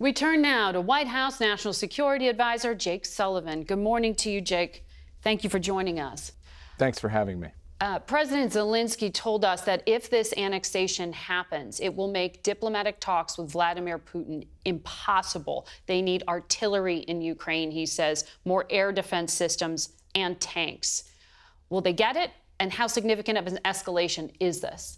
We turn now to White House National Security Advisor Jake Sullivan. Good morning to you, Jake. Thank you for joining us. Thanks for having me. President Zelensky told us that if this annexation happens, it will make diplomatic talks with Vladimir Putin impossible. They need artillery in Ukraine, he says, more air defense systems and tanks. Will they get it? And how significant of an escalation is this?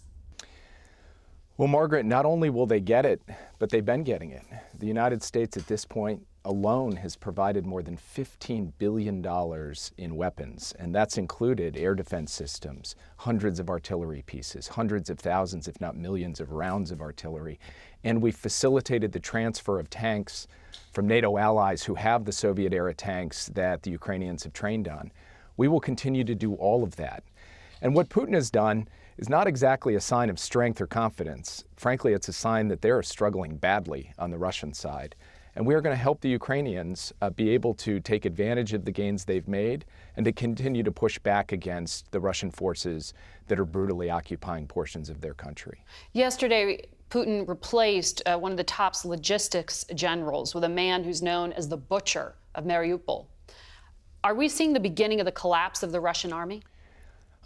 Well, Margaret, not only will they get it, but they've been getting it. The United States at this point alone has provided more than $15 billion in weapons, and that's included air defense systems, hundreds of artillery pieces, hundreds of thousands, if not millions of rounds of artillery. And we facilitated the transfer of tanks from NATO allies who have the Soviet-era tanks that the Ukrainians have trained on. We will continue to do all of that. And what Putin has done is not exactly a sign of strength or confidence. Frankly, it's a sign that they're struggling badly on the Russian side. And we are going to help the Ukrainians be able to take advantage of the gains they've made and to continue to push back against the Russian forces that are brutally occupying portions of their country. Yesterday, Putin replaced one of the top logistics generals with a man who's known as the Butcher of Mariupol. Are we seeing the beginning of the collapse of the Russian army?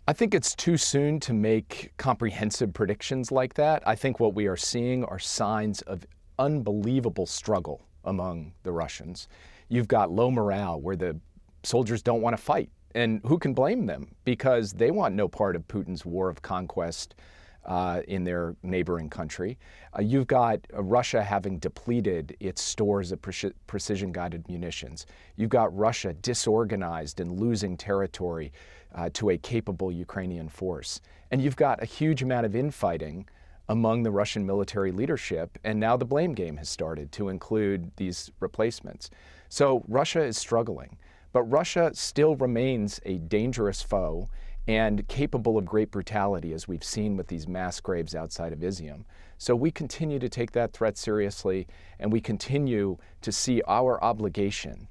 I think it's too soon to make comprehensive predictions like that. I think what we are seeing are signs of unbelievable struggle among the Russians. You've got low morale where the soldiers don't want to fight. And who can blame them? Because they want no part of Putin's war of conquest in their neighboring country. You've got Russia having depleted its stores of precision-guided munitions. You've got Russia disorganized and losing territory to a capable Ukrainian force. And you've got a huge amount of infighting among the Russian military leadership, and now the blame game has started to include these replacements. So Russia is struggling, but Russia still remains a dangerous foe and capable of great brutality, as we've seen with these mass graves outside of Izium. So we continue to take that threat seriously, and we continue to see our obligation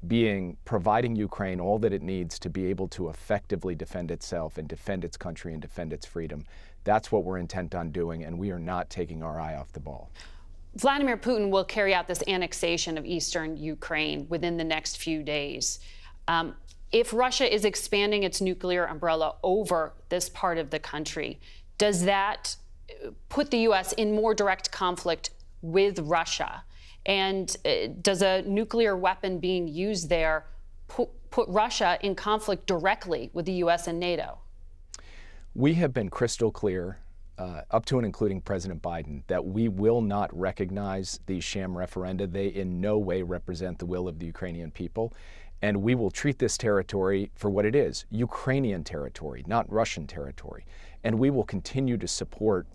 being providing Ukraine all that it needs to be able to effectively defend itself and defend its country and defend its freedom. That's what we're intent on doing, and we are not taking our eye off the ball. Vladimir Putin will carry out this annexation of eastern Ukraine within the next few days. If Russia is expanding its nuclear umbrella over this part of the country, does that put the U.S. in more direct conflict with Russia? And does a nuclear weapon being used there put Russia in conflict directly with the U.S. and NATO? We have been crystal clear, up to and including President Biden, that we will not recognize these sham referenda. They in no way represent the will of the Ukrainian people. And we will treat this territory for what it is, Ukrainian territory, not Russian territory. And we will continue to support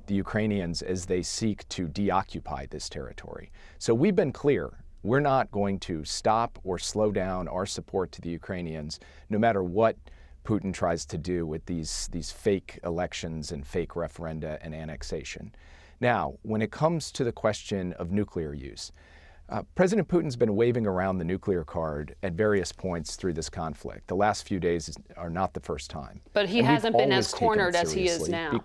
the Ukrainians as they seek to deoccupy this territory. So we've been clear. We're not going to stop or slow down our support to the Ukrainians, no matter what Putin tries to do with these fake elections and fake referenda and annexation. Now, when it comes to the question of nuclear use, President Putin's been waving around the nuclear card at various points through this conflict. The last few days are not the first time. But he hasn't been as cornered as he is now.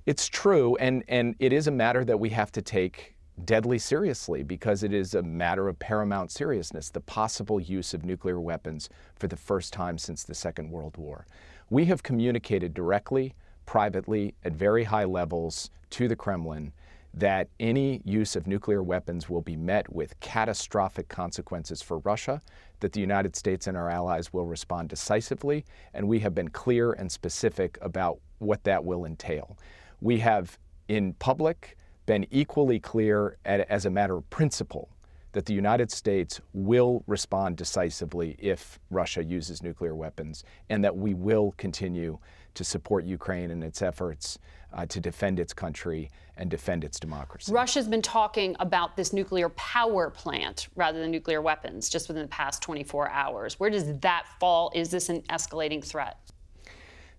It's true, and it is a matter that we have to take deadly seriously because it is a matter of paramount seriousness, the possible use of nuclear weapons for the first time since the Second World War. We have communicated directly, privately, at very high levels to the Kremlin that any use of nuclear weapons will be met with catastrophic consequences for Russia, that the United States and our allies will respond decisively, and we have been clear and specific about what that will entail. We have, in public, been equally clear as a matter of principle that the United States will respond decisively if Russia uses nuclear weapons, and that we will continue to support Ukraine in its efforts to defend its country and defend its democracy. Russia's been talking about this nuclear power plant rather than nuclear weapons just within the past 24 hours. Where does that fall? Is this an escalating threat?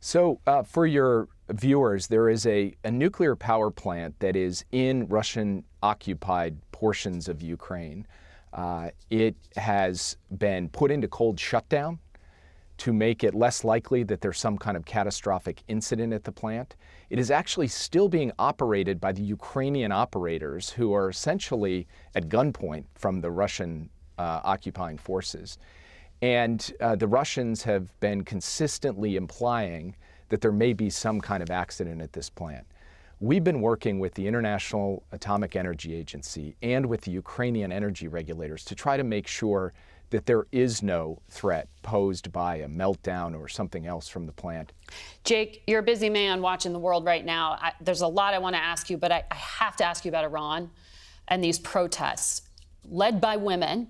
So for your viewers, there is a nuclear power plant that is in Russian-occupied portions of Ukraine. It has been put into cold shutdown to make it less likely that there's some kind of catastrophic incident at the plant. It is actually still being operated by the Ukrainian operators who are essentially at gunpoint from the Russian occupying forces. And the Russians have been consistently implying that there may be some kind of accident at this plant. We've been working with the International Atomic Energy Agency and with the Ukrainian energy regulators to try to make sure that there is no threat posed by a meltdown or something else from the plant. Jake, you're a busy man watching the world right now. There's a lot I want to ask you, but I have to ask you about Iran and these protests led by women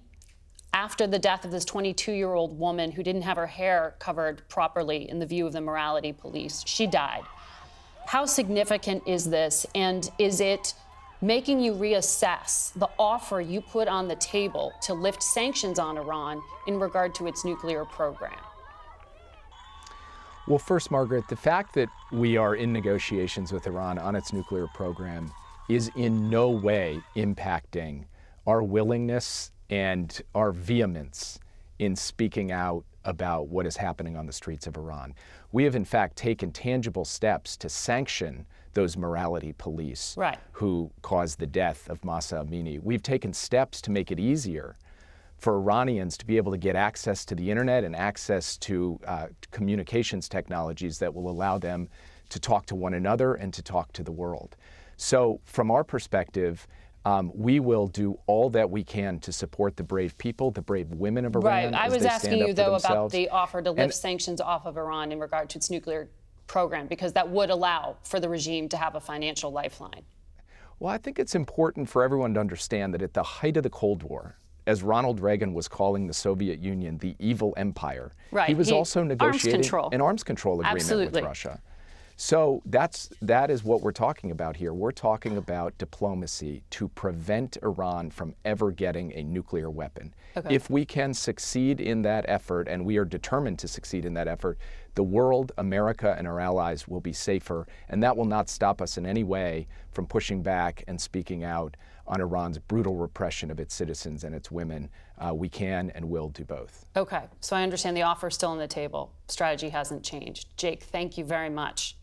after the death of this 22-year-old woman who didn't have her hair covered properly in the view of the morality police. She died. How significant is this, and is it making you reassess the offer you put on the table to lift sanctions on Iran in regard to its nuclear program? Well, first, Margaret, the fact that we are in negotiations with Iran on its nuclear program is in no way impacting our willingness and our vehemence in speaking out about what is happening on the streets of Iran. We have, in fact, taken tangible steps to sanction those morality police who caused the death of Mahsa Amini. We've taken steps to make it easier for Iranians to be able to get access to the internet and access to communications technologies that will allow them to talk to one another and to talk to the world. So from our perspective, we will do all that we can to support the brave people, the brave women of Iran. Right. I was asking you, though, about the offer to lift And sanctions off of Iran in regard to its nuclear program, because that would allow for the regime to have a financial lifeline. Well, I think it's important for everyone to understand that at the height of the Cold War, as Ronald Reagan was calling the Soviet Union the evil empire, he was also negotiating an arms control agreement with Russia. So that is what we're talking about here. We're talking about diplomacy to prevent Iran from ever getting a nuclear weapon. If we can succeed in that effort, and we are determined to succeed in that effort, the world, America, and our allies will be safer, and that will not stop us in any way from pushing back and speaking out on Iran's brutal repression of its citizens and its women. We can and will do both. Okay, so I understand the offer is still on the table. Strategy hasn't changed. Jake, thank you very much.